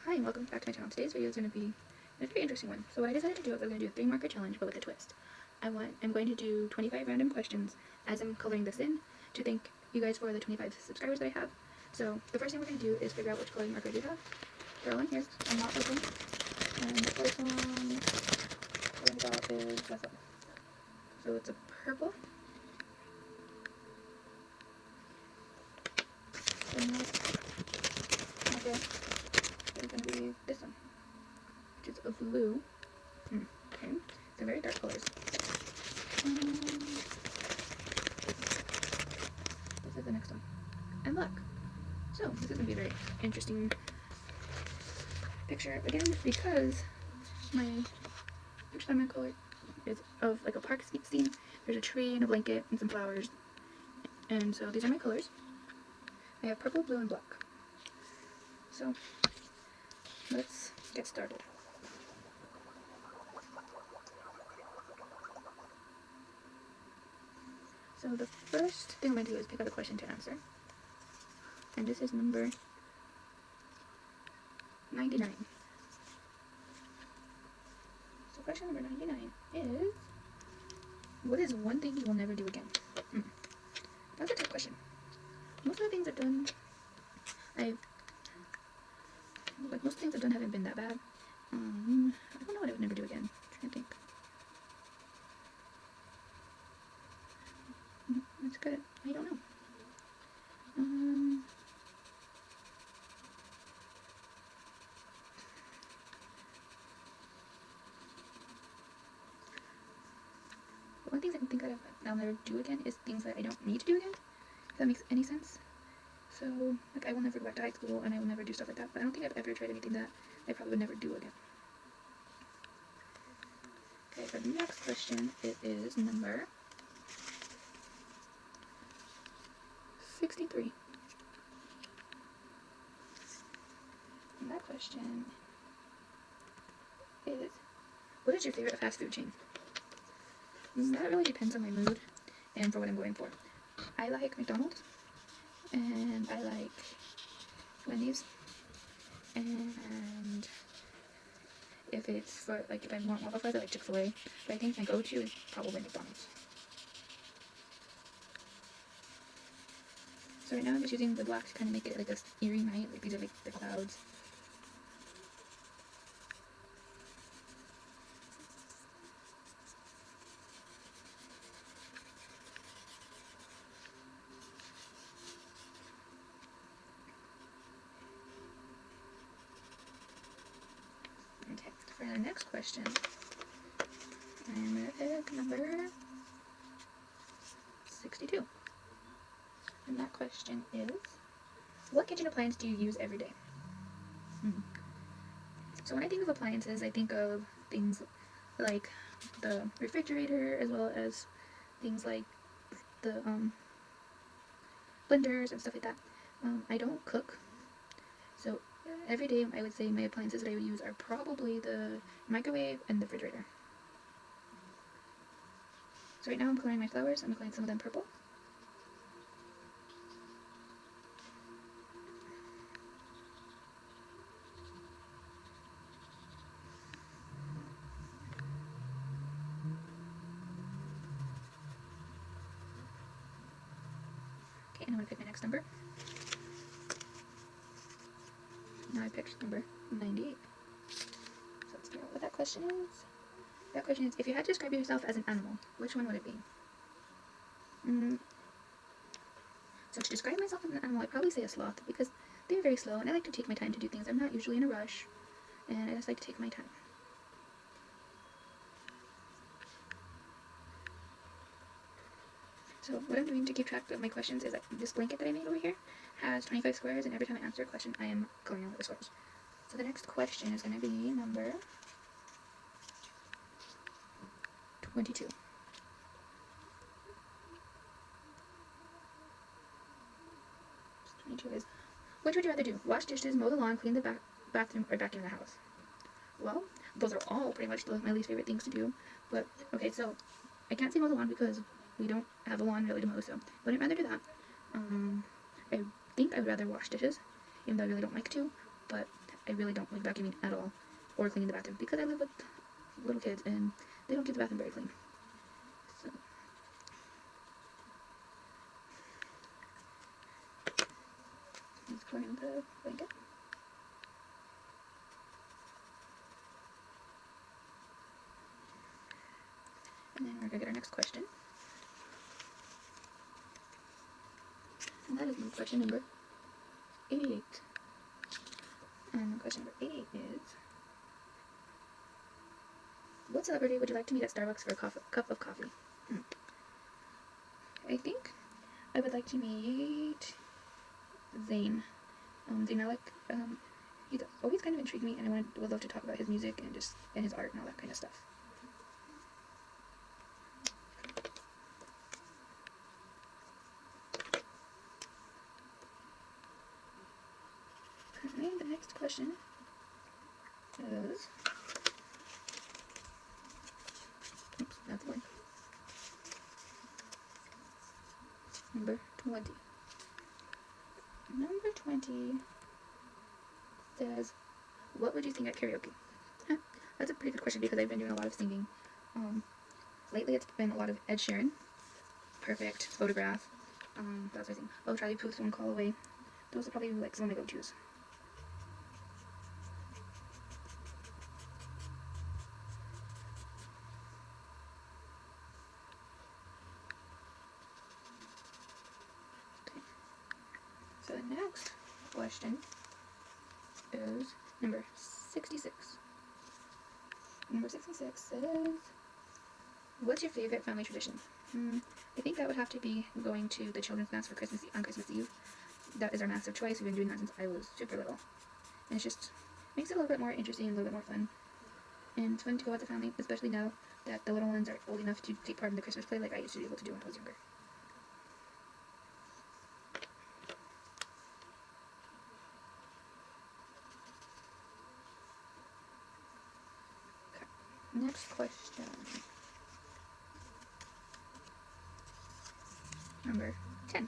Hi and welcome back to my channel. Today's video is going to be a very interesting one. So what I decided to do is I was going to do a 3-marker challenge but with a twist. I'm going to do 25 random questions as I'm coloring this in to thank you guys for the 25 subscribers that I have. So the first thing we're going to do is figure out which coloring markers you have. Throw in here. I'm not looking. And the first one coloring dot is this one. So it's a purple. The next marker is going to be this one, which is a blue. Okay, so very dark colors. This is the next one. And black. So this is going to be a very interesting picture again because my picture that I'm going to color is of like a park scene. There's a tree and a blanket and some flowers. And so these are my colors. I have purple, blue, and black. So let's get started. So the first thing I'm going to do is pick out a question to answer. And this is number 99. So question number 99 is, what is one thing you will never do again? That's a tough question. Most of the things I've done, most things I've done haven't been that bad. I don't know what I would never do again. I'm trying to think. That's good. I don't know. One thing I can think of I'll never do again is things that I don't need to do again. If that makes any sense. So, like, I will never go back to high school and I will never do stuff like that. But I don't think I've ever tried anything that I probably would never do again. Okay, for the next question, it is number 63. And that question is, what is your favorite fast food chain? That really depends on my mood and for what I'm going for. I like McDonald's, and I like Wendy's, and if it's for, like, if I want waffle fries, I like Chick-fil-A, but I think my go-to is probably McDonald's. So right now I'm just using the black to kind of make it like this eerie night, like these are like the clouds. Okay, for the next question, I'm going to pick number 62. And that question is, what kitchen appliance do you use every day? So when I think of appliances, I think of things like the refrigerator, as well as things like the blenders and stuff like that. I don't cook, so every day I would say my appliances that I would use are probably the microwave and the refrigerator. So right now I'm coloring my flowers. I'm coloring some of them purple. Okay, and I'm going to pick my next number. Now I picked number 98. So let's figure out what that question is. That question is, if you had to describe yourself as an animal, which one would it be? So to describe myself as an animal, I'd probably say a sloth, because they're very slow, and I like to take my time to do things. I'm not usually in a rush, and I just like to take my time. So what I'm doing to keep track of my questions is that this blanket that I made over here has 25 squares, and every time I answer a question, I am coloring over the squares. So the next question is going to be number 22. Is, which would you rather do? Wash dishes, mow the lawn, clean the bathroom, or vacuum the house? Well, those are all pretty much my least favorite things to do. But, okay, so I can't say mow the lawn because we don't have a lawn really to mow, so I wouldn't rather do that. I think I would rather wash dishes, even though I really don't like to. But I really don't like vacuuming at all or cleaning the bathroom because I live with little kids and they don't keep the bathroom very clean. So let's pour in the blanket. And then we're gonna get our next question. And that is question number 88. And question number 88 is, what celebrity would you like to meet at Starbucks for a cup of coffee? I think I would like to meet Zayn. Zayn Malik. He's always kind of intrigued me, and I would love to talk about his music and his art and all that kind of stuff. Okay, the next question is, oops, that's one. Number 20. Number 20 says, what would you sing at karaoke? That's a pretty good question because I've been doing a lot of singing. Lately it's been a lot of Ed Sheeran, Perfect, Photograph, what else I sing? Oh, Charlie Puth's One Call Away. Those are probably like some of my go-tos. Okay. So the next question is number 66. Number 66 says, what's your favorite family tradition? I think that would have to be going to the children's mass for Christmas on Christmas Eve. That is our mass of choice. We've been doing that since I was super little. And it just makes it a little bit more interesting and a little bit more fun. And it's fun to go as a family, especially now that the little ones are old enough to take part in the Christmas play like I used to be able to do when I was younger. Okay. Next question. Number 10.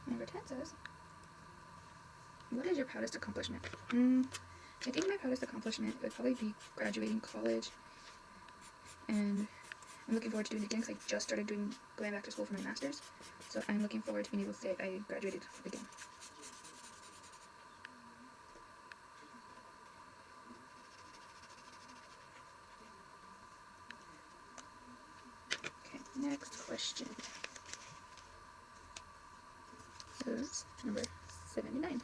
Number 10 says, what is your proudest accomplishment? I think my proudest accomplishment would probably be graduating college, and I'm looking forward to doing it again because I just started going back to school for my master's, so I'm looking forward to being able to say I graduated again. Okay, next question is number 79.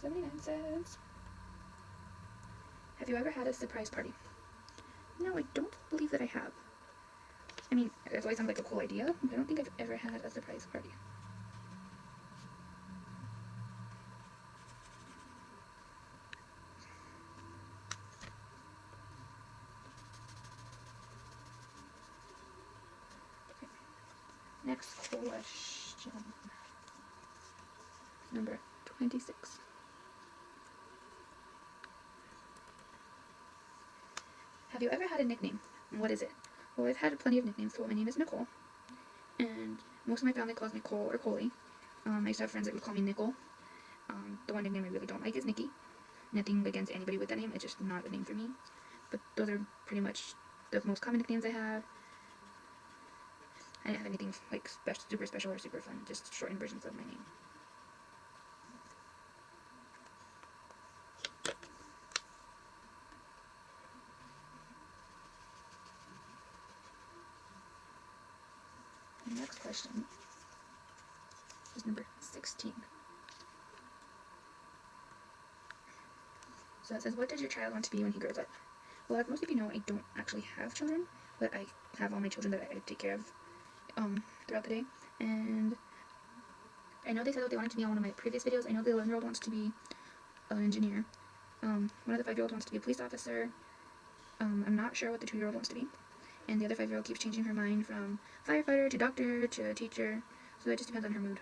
79 says, have you ever had a surprise party? No, I don't believe that I have. I mean, it always sounds like a cool idea, but I don't think I've ever had a surprise party. Okay. Next question. Number 26. Have you ever had a nickname? What is it? Well, I've had plenty of nicknames. So my name is Nicole, and most of my family calls me Cole or Coley. I used to have friends that would call me Nicole. The one nickname I really don't like is Nikki. Nothing against anybody with that name, it's just not a name for me. But those are pretty much the most common nicknames I have. I didn't have anything like super special or super fun, just shortened versions of my name. The next question is number 16. So it says, what does your child want to be when he grows up? Well, as most of you know, I don't actually have children, but I have all my children that I take care of throughout the day. And I know they said what they wanted to be on one of my previous videos. I know the 11-year-old wants to be an engineer. One of the 5-year-olds wants to be a police officer. I'm not sure what the 2-year-old wants to be. And the other 5-year-old keeps changing her mind from firefighter to doctor to teacher. So it just depends on her mood.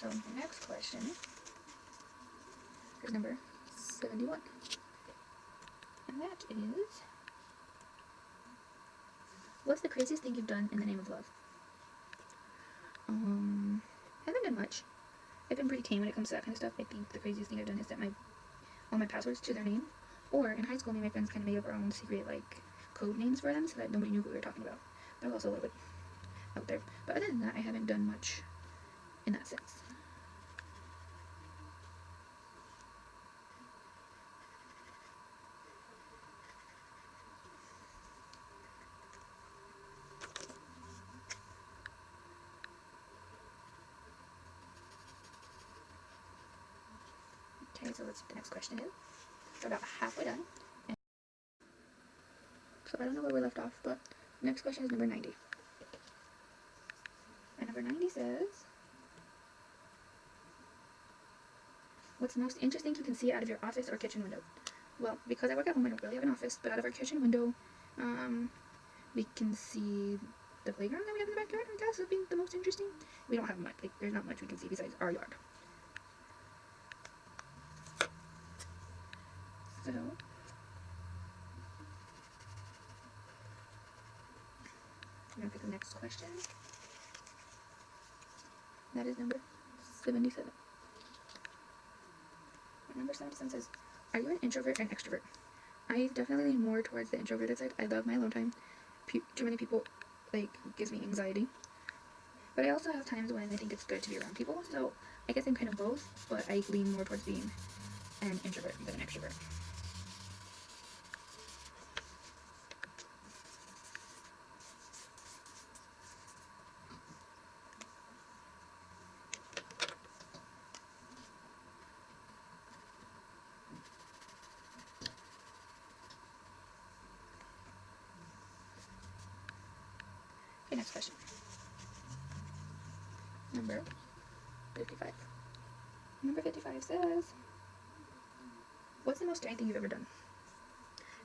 So the next question is number 71. And that is, what's the craziest thing you've done in the name of love? Haven't done much. I've been pretty tame when it comes to that kind of stuff. I think the craziest thing I've done is set all my passwords to their name. Or in high school, me and my friends kind of made up our own secret, like, code names for them so that nobody knew who we were talking about. That was also a little bit out there. But other than that, I haven't done much in that sense. Okay, so let's see what the next question is. We're about halfway done. So I don't know where we left off, but the next question is number 90. And number 90 says, what's the most interesting you can see out of your office or kitchen window? Well, because I work at home, I don't really have an office, but out of our kitchen window, we can see the playground that we have in the backyard. I guess would be the most interesting. We don't have much, like, there's not much we can see besides our yard. So, I'm going to pick the next question. That is number 77. And number 77 says, are you an introvert or an extrovert? I definitely lean more towards the introverted side. I love my alone time. Too many people, like, gives me anxiety. But I also have times when I think it's good to be around people. So I guess I'm kind of both, but I lean more towards being an introvert than an extrovert. Okay, next question. Number 55. Number 55 says, what's the most daring thing you've ever done?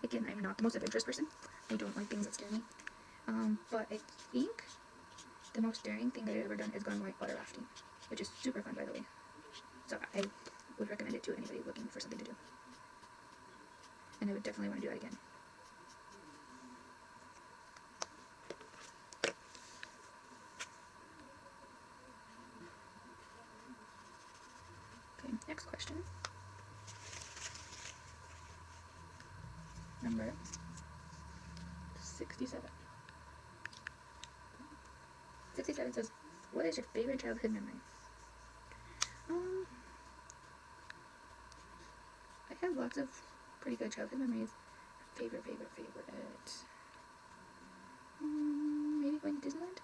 Again, I'm not the most adventurous person. I don't like things that scare me. But I think the most daring thing that I've ever done is gone whitewater rafting, which is super fun, by the way. So I would recommend it to anybody looking for something to do. And I would definitely want to do that again. Okay, next question. Number 67. 67 says, what is your favorite childhood memory? I have lots of pretty good childhood memories. Favorite. Maybe going to Disneyland?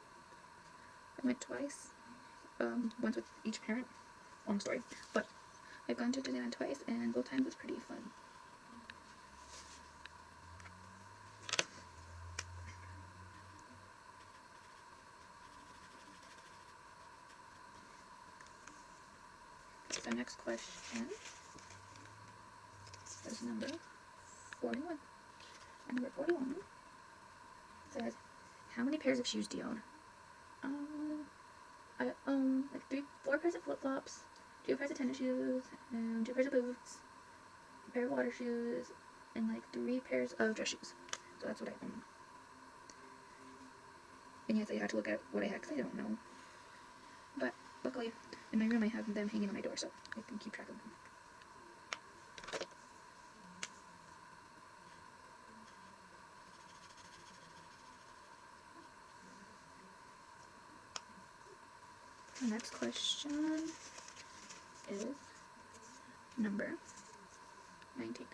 I went twice. Once with each parent. Long story. But I've gone to Disneyland twice, and both times was pretty fun. So next question is number 41. And number 41 says, how many pairs of shoes do you own? I own like 4 pairs of flip-flops, 2 pairs of tennis shoes, and 2 pairs of boots, a pair of water shoes, and like 3 pairs of dress shoes. So that's what I own. And yes, I had to look at what I had because I don't know. But luckily, in my room I have them hanging on my door, so I can keep track of them. The next question is number 19.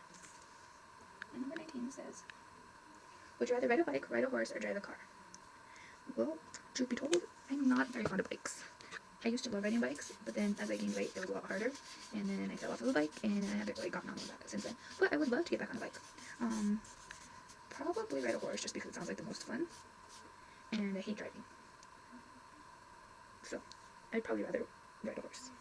And number 19 says, would you rather ride a bike, ride a horse, or drive a car? Well, truth be told, I'm not very fond of bikes. I used to love riding bikes, but then as I gained weight, it was a lot harder, and then I fell off of a bike, and I haven't really gotten on with that since then. But I would love to get back on a bike. Probably ride a horse, just because it sounds like the most fun, and I hate driving. So, I'd probably rather ride a horse.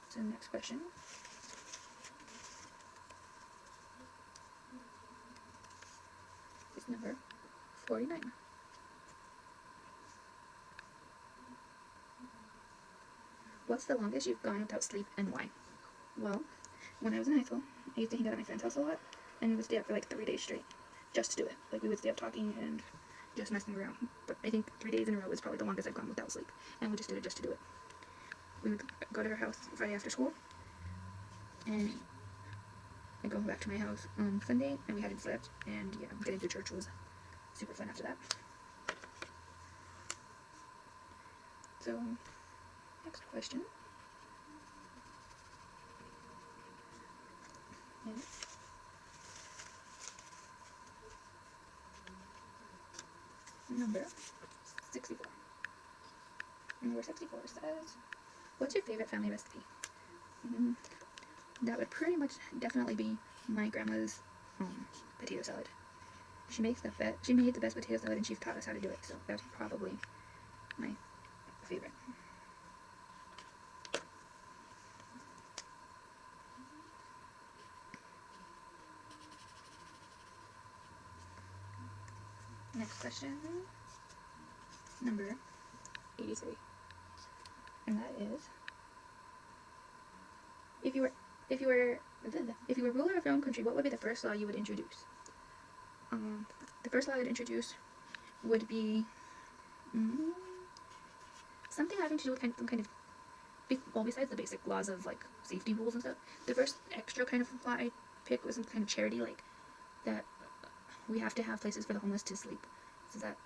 So the next question is number 49. What's the longest you've gone without sleep and why? Well, when I was in high school, I used to hang out at my friend's house a lot, and we would stay up for like 3 days straight just to do it. Like, we would stay up talking and just messing around. But I think 3 days in a row is probably the longest I've gone without sleep, and we just did it just to do it. We would go to her house Friday after school, and I'd go back to my house on Sunday, and we hadn't slept, and yeah, getting to church was super fun after that. So, next question is number 64. Number 64 says, what's your favorite family recipe? That would pretty much definitely be my grandma's potato salad. She made the best potato salad, and she taught us how to do it, so that's probably my favorite. Next question, number 83, and that is, if you were ruler of your own country, what would be the first law you would introduce? The first law I would introduce would be something having to do with some kind of, well, besides the basic laws of like safety rules and stuff. The first extra kind of law I picked was some kind of charity, like that we have to have places for the homeless to sleep, so that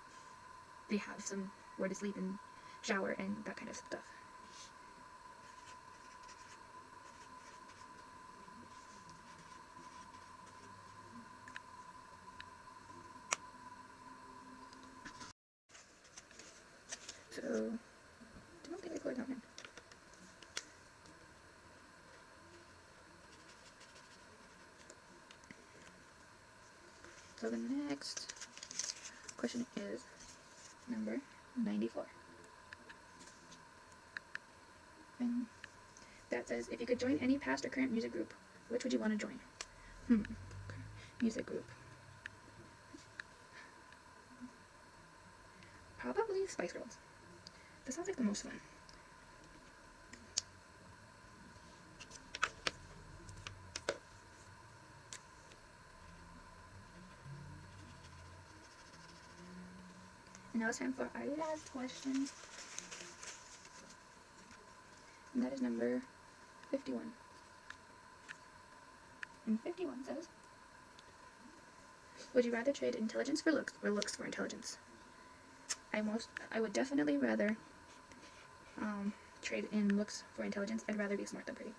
they have somewhere to sleep and shower and that kind of stuff. So, I don't think I colored that one. So the next question is number 94. And that says, if you could join any past or current music group, which would you want to join? Music group. Probably Spice Girls. That sounds like the most fun. And now it's time for our last question. And that is number 51. And 51 says, would you rather trade intelligence for looks or looks for intelligence? I would definitely rather trade in looks for intelligence. I'd rather be smart than pretty.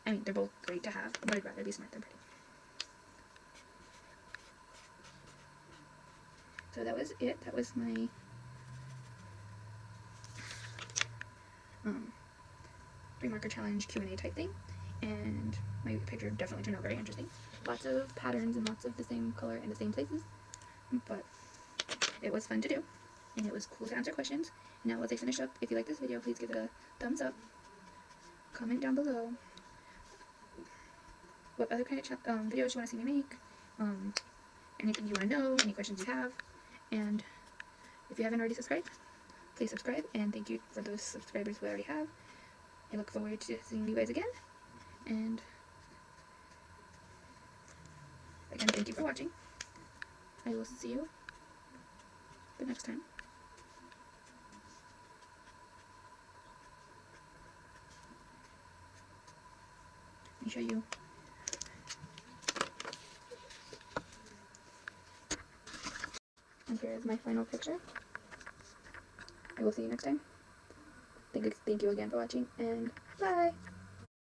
I mean, they're both great to have, but I'd rather be smart than pretty. So that was it. That was my pre-marker challenge Q&A type thing, and my picture definitely turned out very interesting. Lots of patterns and lots of the same color in the same places, but it was fun to do, and it was cool to answer questions. Now as I finish up, if you like this video, please give it a thumbs up, comment down below what other kind of videos you want to see me make, anything you want to know, any questions you have, and if you haven't already subscribed, please subscribe, and thank you for those subscribers who I already have. I look forward to seeing you guys again, and again, thank you for watching. I will see you the next time. Let me show you. And here is my final picture. I will see you next time. Thank you again for watching, and bye!